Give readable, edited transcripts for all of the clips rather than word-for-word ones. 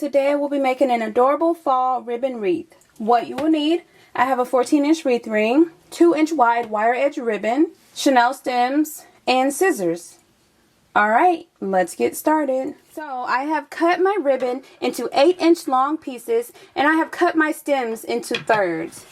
today we'll be making an adorable fall ribbon wreath. What you will need, I have a 14-inch wreath ring, 2-inch wide wire edge ribbon, Chanel stems, and scissors. Alright, let's get started. So I have cut my ribbon into 8-inch long pieces, and I have cut my stems into thirds.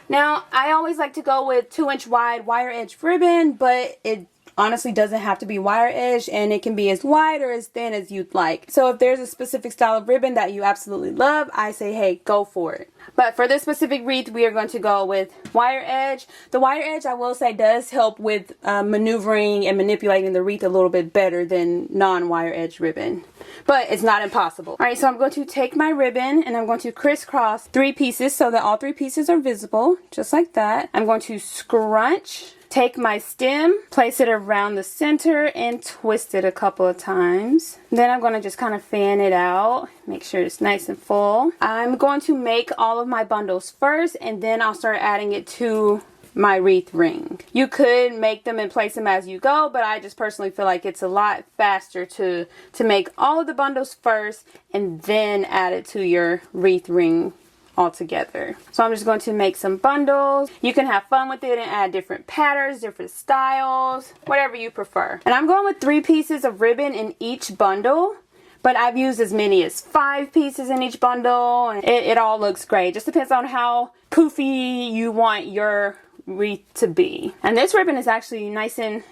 Now, I always like to go with 2-inch wide wire edge ribbon, but it honestly doesn't have to be wire edge, and it can be as wide or as thin as you'd like. So if there's a specific style of ribbon that you absolutely love, I say, hey, go for it. But for this specific wreath, we are going to go with wire edge. The wire edge, I will say, does help with maneuvering and manipulating the wreath a little bit better than non-wire edge ribbon. But it's not impossible. Alright, so I'm going to take my ribbon and I'm going to crisscross 3 pieces so that all 3 pieces are visible, just like that. I'm going to scrunch. Take my stem, place it around the center, and twist it a couple of times. Then I'm going to just kind of fan it out, make sure it's nice and full. I'm going to make all of my bundles first, and then I'll start adding it to my wreath ring. You could make them and place them as you go, but I just personally feel like it's a lot faster to make all of the bundles first and then add it to your wreath ring all together. So I'm just going to make some bundles. You can have fun with it and add different patterns, different styles, whatever you prefer. And I'm going with 3 pieces of ribbon in each bundle, but I've used as many as 5 pieces in each bundle, and it all looks great. Just depends on how poofy you want your wreath to be. And this ribbon is actually nice and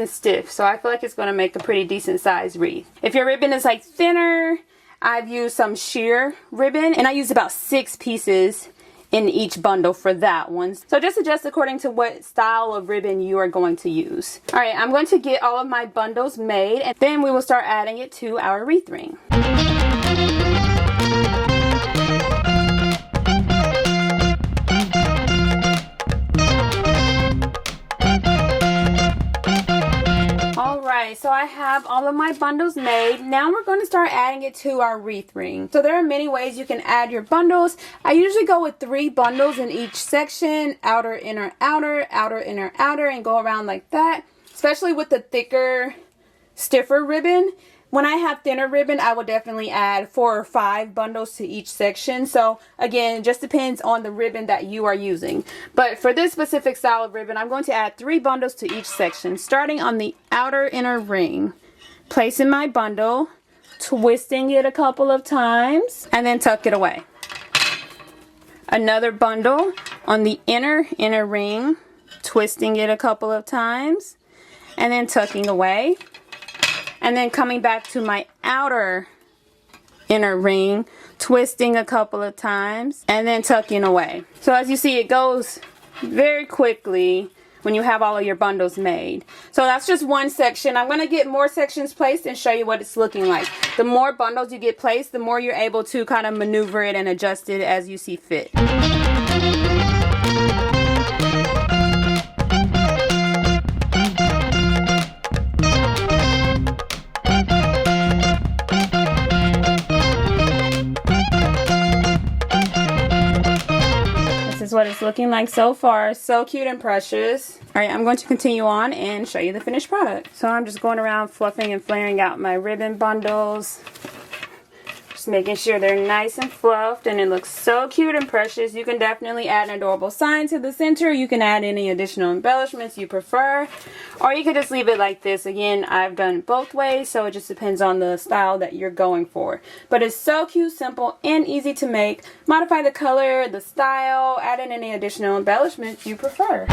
stiff, so I feel like it's going to make a pretty decent sized wreath. If your ribbon is like thinner, I've used some sheer ribbon, and I used about 6 pieces in each bundle for that one. So just adjust according to what style of ribbon you are going to use. Alright, I'm going to get all of my bundles made, and then we will start adding it to our wreath ring. So I have all of my bundles made. Now we're going to start adding it to our wreath ring. So there are many ways you can add your bundles. I usually go with 3 bundles in each section, outer, inner, outer, outer, inner, outer, and go around like that. Especially with the thicker, stiffer ribbon. When I have thinner ribbon, I will definitely add 4 or 5 bundles to each section. So again, it just depends on the ribbon that you are using. But for this specific style of ribbon, I'm going to add 3 bundles to each section, starting on the outer inner ring. Placing my bundle, twisting it a couple of times, and then tuck it away. Another bundle on the inner ring, twisting it a couple of times, and then tucking away. And then coming back to my outer inner ring, twisting a couple of times, and then tucking away. So as you see, it goes very quickly when you have all of your bundles made. So that's just one section. I'm going to get more sections placed and show you what it's looking like. The more bundles you get placed, the more you're able to kind of maneuver it and adjust it as you see fit. This is what it's looking like so far. So cute and precious. Alright, I'm going to continue on and show you the finished product. So I'm just going around fluffing and flaring out my ribbon bundles. Just making sure they're nice and fluffed, and it looks so cute and precious. You can definitely add an adorable sign to the center. You can add any additional embellishments you prefer, or you could just leave it like this. Again, I've done both ways, so it just depends on the style that you're going for. But it's so cute, simple, and easy to make. Modify the color, the style, add in any additional embellishments you prefer.